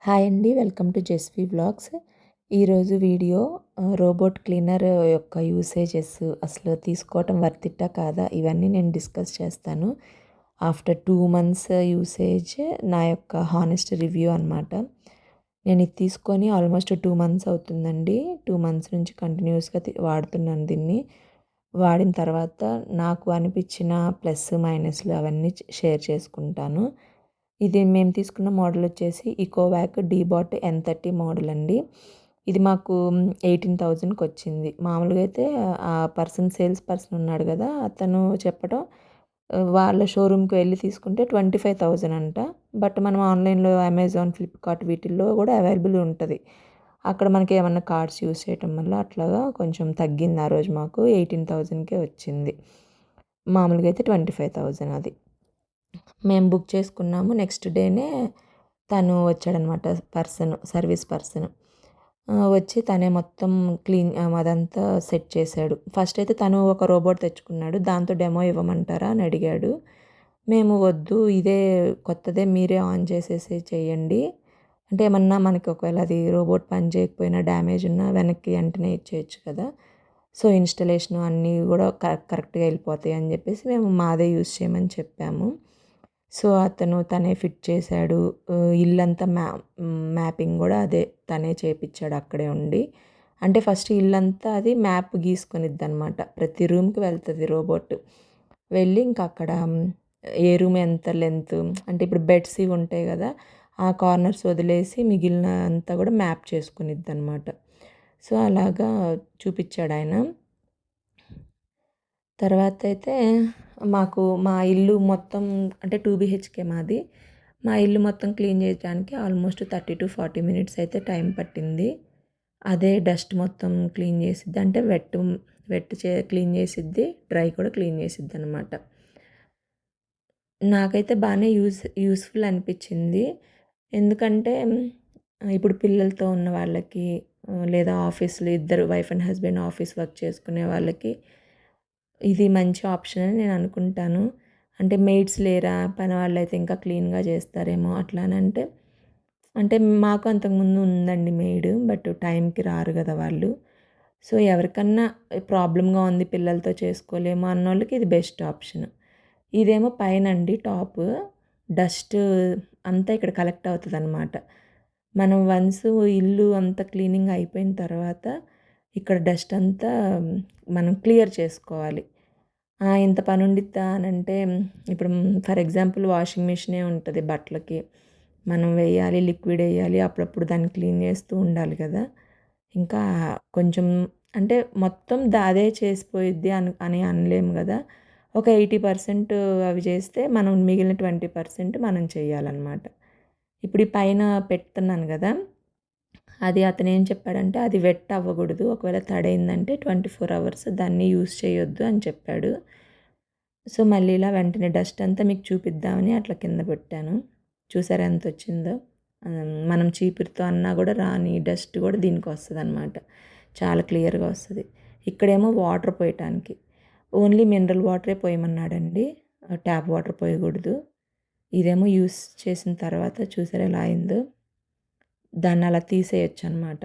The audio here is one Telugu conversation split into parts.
హాయ్ అండి. వెల్కమ్ టు జెస్వి వ్లాగ్స్. ఈరోజు వీడియో రోబోట్ క్లీనర్ యొక్క యూసేజెస్, అసలు తీసుకోవటం వర్త్ ఇట్టా కాదా, ఇవన్నీ నేను డిస్కస్ చేస్తాను. ఆఫ్టర్ 2 మంత్స్ యూసేజ్ నా యొక్క హానెస్ట్ రివ్యూ అనమాట. నేను ఇది తీసుకొని ఆల్మోస్ట్ 2 మంత్స్ అవుతుందండి. 2 మంత్స్ నుంచి కంటిన్యూస్గా వాడుతున్నాను దీన్ని. వాడిన తర్వాత నాకు అనిపించిన ప్లస్ మైనస్లు అవన్నీ షేర్ చేసుకుంటాను. ఇది మేము తీసుకున్న మోడల్ వచ్చేసి ఇకోవాక్ డీబాట్ N30 మోడల్ అండి. ఇది మాకు 18,000కి వచ్చింది. మామూలుగా అయితే ఆ సేల్స్ పర్సన్ ఉన్నాడు కదా, అతను చెప్పడం వాళ్ళ షోరూమ్కి వెళ్ళి తీసుకుంటే 25,000 అంట. బట్ మనం ఆన్లైన్లో అమెజాన్, ఫ్లిప్కార్ట్ వీటిల్లో కూడా అవైలబుల్ ఉంటుంది. అక్కడ మనకి ఏమన్నా కార్డ్స్ యూస్ చేయటం వల్ల అట్లాగా కొంచెం తగ్గింది. ఆ రోజు మాకు 18,000కే వచ్చింది. మామూలుగా అయితే 25,000 అది. మేము బుక్ చేసుకున్నాము. నెక్స్ట్ డేనే తను వచ్చాడనమాట, సర్వీస్ పర్సన్. వచ్చి తనే మొత్తం క్లీన్ అదంతా సెట్ చేశాడు. ఫస్ట్ అయితే తను ఒక రోబోట్ తెచ్చుకున్నాడు. దాంతో డెమో ఇవ్వమంటారా అని అడిగాడు. మేము వద్దు, ఇదే కొత్తదే మీరే ఆన్ చేసేసి చేయండి, అంటే ఏమన్నా మనకి ఒకవేళ అది రోబోట్ పని చేయకపోయినా డ్యామేజ్ ఉన్నా వెనక్కి వెంటనే ఇచ్చేయచ్చు కదా, సో ఇన్స్టలేషన్ అన్నీ కూడా కరెక్ట్గా వెళ్ళిపోతాయి అని చెప్పేసి మేము మాదే యూస్ చేయమని చెప్పాము. సో అతను తనే ఫిట్ చేశాడు. ఇల్లంతా మ్యాపింగ్ కూడా అదే తనే చేపించాడు అక్కడే ఉండి. అంటే ఫస్ట్ ఇల్లంతా అది మ్యాప్ గీసుకొనిద్దనమాట. ప్రతి రూమ్కి వెళ్తుంది రోబోట్. వెళ్ళి ఇంకా అక్కడ ఏ రూమ్ ఎంత లెంత్, అంటే ఇప్పుడు బెడ్స్ ఇవి ఉంటాయి కదా, ఆ కార్నర్స్ వదిలేసి మిగిలిన అంతా కూడా మ్యాప్ చేసుకునిద్ది అనమాట. సో అలాగా చూపించాడు ఆయన. తర్వాత అయితే మాకు మా ఇల్లు మొత్తం, అంటే 2 BHK మాది. మా ఇల్లు మొత్తం క్లీన్ చేయడానికి ఆల్మోస్ట్ 30-40 మినిట్స్ అయితే టైం పట్టింది. అదే డస్ట్ మొత్తం క్లీన్ చేసిద్ది, అంటే క్లీన్ చేసిద్ది, డ్రై కూడా క్లీన్ చేసిద్ది అనమాట. నాకైతే బాగానే యూస్ఫుల్ అనిపించింది. ఎందుకంటే ఇప్పుడు పిల్లలతో ఉన్న వాళ్ళకి, లేదా ఆఫీస్లో ఇద్దరు wife and husband office work చేసుకునే వాళ్ళకి ఇది మంచి ఆప్షన్ అని నేను అనుకుంటాను. అంటే మెయిడ్స్ లేరా, పని వాళ్ళైతే ఇంకా క్లీన్గా చేస్తారేమో అట్లా అని అంటే మాకు అంతకుముందు ఉందండి మెయిడ్, బట్ టైంకి రారు కదా వాళ్ళు. సో ఎవరికన్నా ప్రాబ్లమ్గా ఉంది, పిల్లలతో చేసుకోలేమో అన్నోళ్ళకి ఇది బెస్ట్ ఆప్షన్. ఇదేమో పైనండి టాప్, డస్ట్ అంతా ఇక్కడ కలెక్ట్ అవుతుంది అనమాట. మనం వన్స్ ఇల్లు అంతా క్లీనింగ్ అయిపోయిన తర్వాత ఇక్కడ డస్ట్ అంతా మనం క్లియర్ చేసుకోవాలి. ఇంత పని ఉండిద్దా అని అంటే, ఇప్పుడు ఫర్ ఎగ్జాంపుల్ వాషింగ్ మిషనే ఉంటుంది బట్టలకి, మనం వేయాలి, లిక్విడ్ వేయాలి, అప్పుడప్పుడు దాన్ని క్లీన్ చేస్తూ ఉండాలి కదా. ఇంకా కొంచెం, అంటే మొత్తం అదే చేసిపోయిద్ది అని అనలేము కదా. ఒక 80% అవి చేస్తే మనం మిగిలిన 20% మనం చేయాలన్నమాట. ఇప్పుడు ఈ పైన పెడుతున్నాను కదా, అది అతను ఏం చెప్పాడంటే అది వెట్ అవ్వకూడదు, ఒకవేళ తడైందంటే 24 అవర్స్ దాన్ని యూస్ చేయొద్దు అని చెప్పాడు. సో మళ్ళీ ఇలా వెంటనే డస్ట్ అంతా మీకు చూపిద్దామని అట్లా కింద పెట్టాను. చూసారా ఎంత వచ్చిందో. మనం చీపురుతో అన్నా కూడా రాని డస్ట్ కూడా దీనికి వస్తుంది అనమాట, చాలా క్లియర్గా వస్తుంది. ఇక్కడేమో వాటర్ పోయటానికి ఓన్లీ మినరల్ వాటరే పోయమన్నాడండి, ట్యాప్ వాటర్ పోయకూడదు. ఇదేమో యూస్ చేసిన తర్వాత చూసారా ఎలా అయిందో. దాన్ని అలా తీసేయచ్చు అనమాట.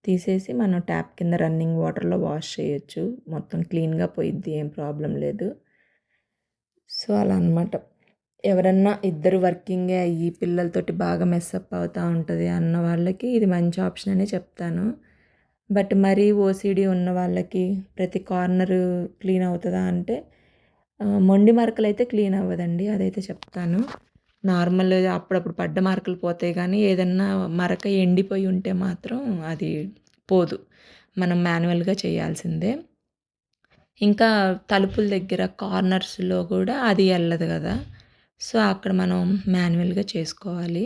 తీసేసి మనం ట్యాప్ కింద రన్నింగ్ వాటర్లో వాష్ చేయొచ్చు, మొత్తం క్లీన్గా పోయిద్ది, ఏం ప్రాబ్లం లేదు. సో అలా అనమాట. ఎవరన్నా ఇద్దరు వర్కింగే అయ్యి పిల్లలతోటి బాగా మెస్అప్ అవుతూ ఉంటుంది అన్న వాళ్ళకి ఇది మంచి ఆప్షన్ అనే చెప్తాను. బట్ మరీ ఓసీడీ ఉన్న వాళ్ళకి ప్రతి కార్నరు క్లీన్ అవుతుందా అంటే, మొండి మరకలు అయితే క్లీన్ అవ్వదండి, అదైతే చెప్తాను. నార్మల్ అప్పుడప్పుడు పడ్డ మార్కులు పోతాయి, కానీ ఏదన్నా మరక ఎండిపోయి ఉంటే మాత్రం అది పోదు, మనం మాన్యువల్గా చేయాల్సిందే. ఇంకా తలుపుల దగ్గర కార్నర్స్లో కూడా అది వెళ్ళదు కదా, సో అక్కడ మనం మాన్యువల్గా చేసుకోవాలి.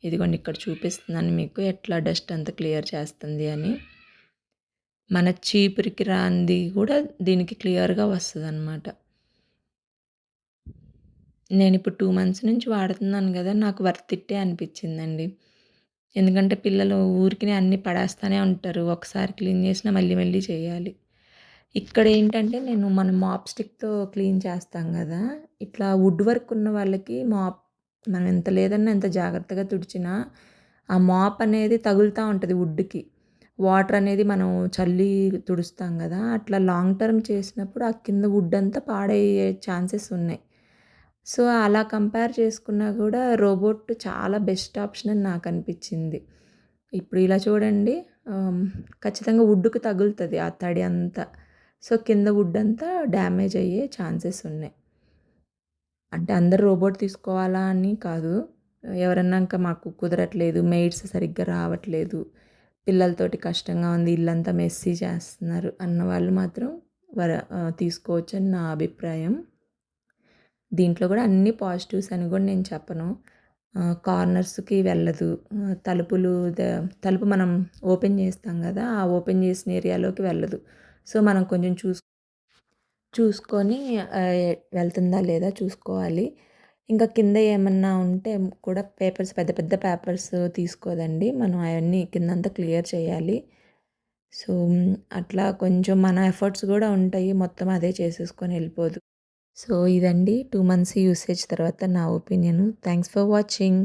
ఇదిగోండి ఇక్కడ చూపిస్తున్నాను మీకు ఎట్లా డస్ట్ అంతా క్లియర్ చేస్తుంది అని. మన చీపురికి రాంది కూడా దీనికి క్లియర్గా వస్తుంది అనమాట. నేను ఇప్పుడు 2 మంత్స్ నుంచి వాడుతున్నాను కదా, నాకు వర్త్ ఇట్టే అనిపించిందండి. ఎందుకంటే పిల్లలు ఊరికినే అన్నీ పడేస్తూనే ఉంటారు, ఒకసారి క్లీన్ చేసినా మళ్ళీ మళ్ళీ చేయాలి. ఇక్కడ ఏంటంటే నేను మన మాప్ స్టిక్తో క్లీన్ చేస్తాం కదా, ఇట్లా వుడ్ వర్క్ ఉన్న వాళ్ళకి మనం ఎంత లేదన్నా ఎంత జాగ్రత్తగా తుడిచినా ఆ మాప్ అనేది తగులుతా ఉంటది వుడ్‌కి. వాటర్ అనేది మనం చల్లి తుడుస్తాం గదా! అట్లా లాంగ్ టర్మ్ చేసినప్పుడు ఆ కింద వుడ్ అంతా పాడయ్యే ఛాన్సెస్ ఉన్నాయి. సో, అలా కంపేర్ చేసుకున్నా గూడా రోబోట్ చాలా బెస్ట్ ఆప్షన్ అని నాకనిపిచ్చింది. ఇప్పుడు ఇలా చూడండి ఆహ్, ఖచ్చితంగా వుడ్‌కి తగులుతది ఆ తడి అంతా. సో, కింద వుడ్ అంతా డ్యామేజ్ అయ్యే ఛాన్సెస్ ఉన్నాయి. అంటే అందరూ రోబోట్ తీసుకోవాలా అని కాదు. ఎవరన్నా ఇంక మాకు కుదరట్లేదు, మెయిడ్స్ సరిగ్గా రావట్లేదు, పిల్లలతోటి కష్టంగా ఉంది, ఇల్లంతా మెస్సీ చేస్తున్నారు అన్నవాళ్ళు మాత్రం తీసుకోవచ్చని నా అభిప్రాయం. దీంట్లో గూడా అన్ని పాజిటివ్స్ అని గూడా నేను చెప్పను. కార్నర్స్‌కి వెళ్ళదు. తలుపులు తలుపు మనం ఓపెన్ చేస్తాం గదా! ఆ ఓపెన్ చేసిన ఏరియాలోకి వెళ్ళదు. సో, మనం కొంచెం చూసుకొని వెళ్తుందా లేదా చూసుకోవాలి. ఇంకా కింద ఏమన్నా ఉంటే కూడా పేపర్స్ పెద్ద పెద్ద పేపర్స్ తీసుకోదండి. మనం అయన్నీ కిందంతా క్లియర్ చేయాలి. సో, అట్లా కొంచెం మన ఎఫర్ట్స్ గూడా ఉంటాయి. మొత్తం అదే చేసేసుకొని ఎళ్ళిపోదు. సో, ఇదండి 2 మంత్స్ యూసేజ్ తర్వాత నా ఒపీనియను. Thanks for watching.